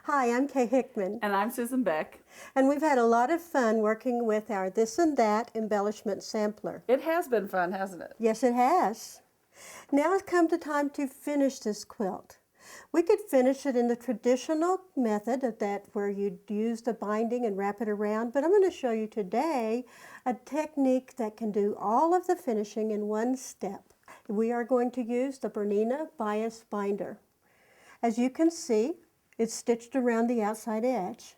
Hi, I'm Kay Hickman. And I'm Susan Beck. And we've had a lot of fun working with our This and That embellishment sampler. It has been fun, hasn't it? Yes, it has. Now it's come the time to finish this quilt. We could finish it in the traditional method of that where you'd use the binding and wrap it around, but I'm going to show you today a technique that can do all of the finishing in one step. We are going to use the BERNINA bias binder. As you can see, it's stitched around the outside edge.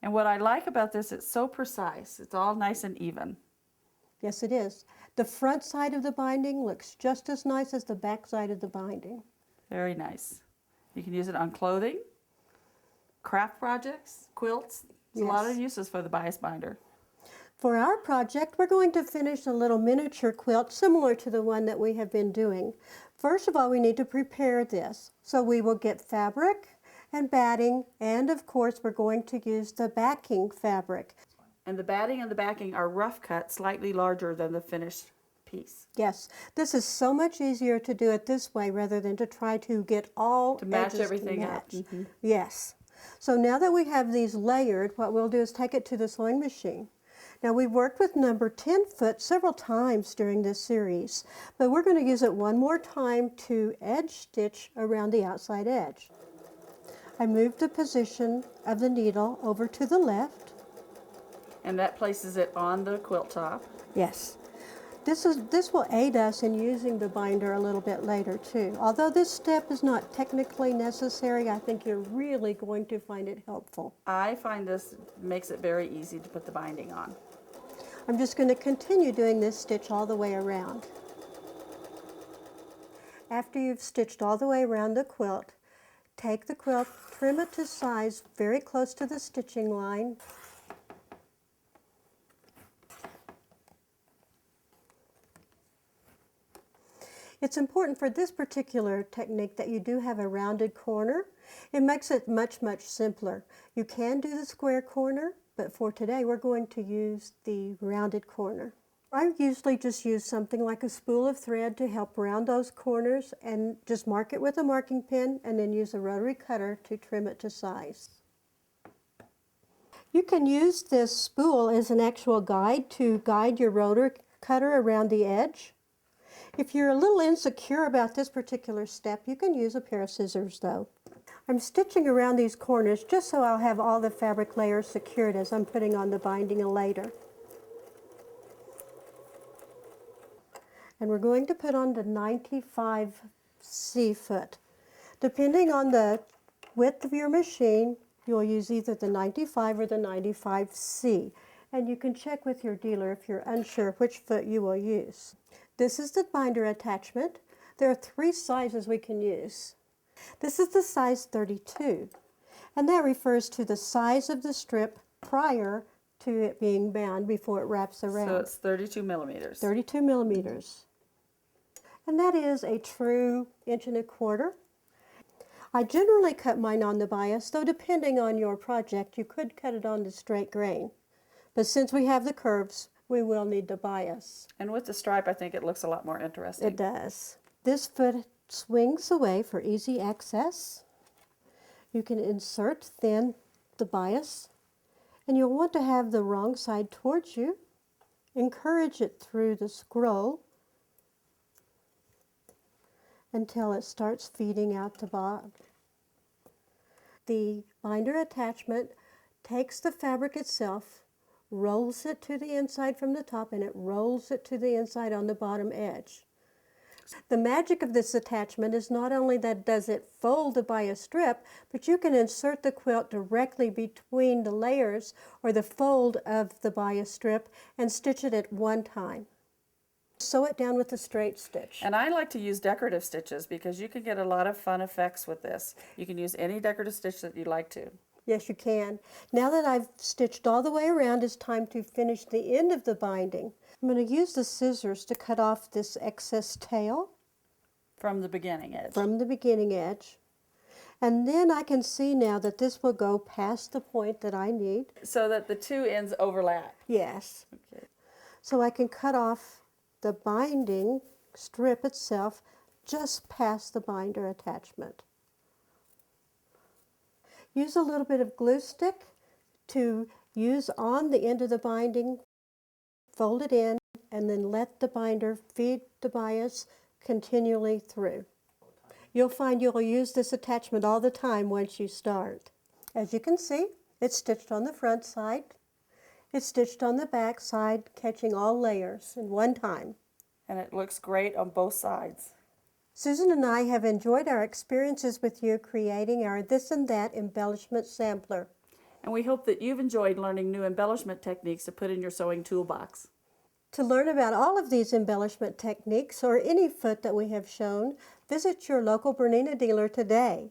And what I like about this, it's so precise. It's all nice and even. Yes, it is. The front side of the binding looks just as nice as the back side of the binding. Very nice. You can use it on clothing, craft projects, quilts. There's a lot of uses for the bias binder. For our project, we're going to finish a little miniature quilt similar to the one that we have been doing. First of all, we need to prepare this. So we will get fabric and batting, and of course we're going to use the backing fabric. And the batting and the backing are rough cut, slightly larger than the finished piece. Yes, this is so much easier to do it this way rather than to try to get all to match edges everything to up. match. Yes. So now that we have these layered, what we'll do is take it to the sewing machine. Now we've worked with number 10 foot several times during this series, but we're going to use it one more time to edge stitch around the outside edge. I moved the position of the needle over to the left. And that places it on the quilt top. Yes. This will aid us in using the binder a little bit later too. Although this step is not technically necessary, I think you're really going to find it helpful. I find this makes it very easy to put the binding on. I'm just going to continue doing this stitch all the way around. After you've stitched all the way around the quilt, take the quilt, trim it to size very close to the stitching line. It's important for this particular technique that you do have a rounded corner. It makes it much, much simpler. You can do the square corner, but for today we're going to use the rounded corner. I usually just use something like a spool of thread to help round those corners and just mark it with a marking pen and then use a rotary cutter to trim it to size. You can use this spool as an actual guide to guide your rotary cutter around the edge. If you're a little insecure about this particular step, you can use a pair of scissors though. I'm stitching around these corners just so I'll have all the fabric layers secured as I'm putting on the binding later. And we're going to put on the 95 C foot. Depending on the width of your machine, you'll use either the 95 or the 95C. And you can check with your dealer if you're unsure which foot you will use. This is the binder attachment. There are 3 sizes we can use. This is the size 32, and that refers to the size of the strip prior to it being bound before it wraps around. So it's 32 millimeters. 32 millimeters. And that is a true 1.25 inches. I generally cut mine on the bias, though depending on your project, you could cut it on the straight grain. But since we have the curves, we will need the bias. And with the stripe, I think it looks a lot more interesting. It does. This foot swings away for easy access. You can insert then the bias, and you'll want to have the wrong side towards you. Encourage it through the scroll until it starts feeding out the bottom. The binder attachment takes the fabric itself, rolls it to the inside from the top, and it rolls it to the inside on the bottom edge. The magic of this attachment is not only that does it fold the bias strip, but you can insert the quilt directly between the layers or the fold of the bias strip and stitch it at one time. Sew it down with a straight stitch. And I like to use decorative stitches because you can get a lot of fun effects with this. You can use any decorative stitch that you like to. Yes, you can. Now that I've stitched all the way around, it's time to finish the end of the binding. I'm going to use the scissors to cut off this excess tail. From the beginning edge. From the beginning edge. And then I can see now that this will go past the point that I need. So that the 2 ends overlap. Yes. Okay. So I can cut off the binding strip itself just past the binder attachment. Use a little bit of glue stick to use on the end of the binding, fold it in, and then let the binder feed the bias continually through. You'll find you'll use this attachment all the time once you start. As you can see, it's stitched on the front side. It's stitched on the back side, catching all layers in one time. And it looks great on both sides. Susan and I have enjoyed our experiences with you creating our This and That embellishment sampler. And we hope that you've enjoyed learning new embellishment techniques to put in your sewing toolbox. To learn about all of these embellishment techniques or any foot that we have shown, visit your local Bernina dealer today.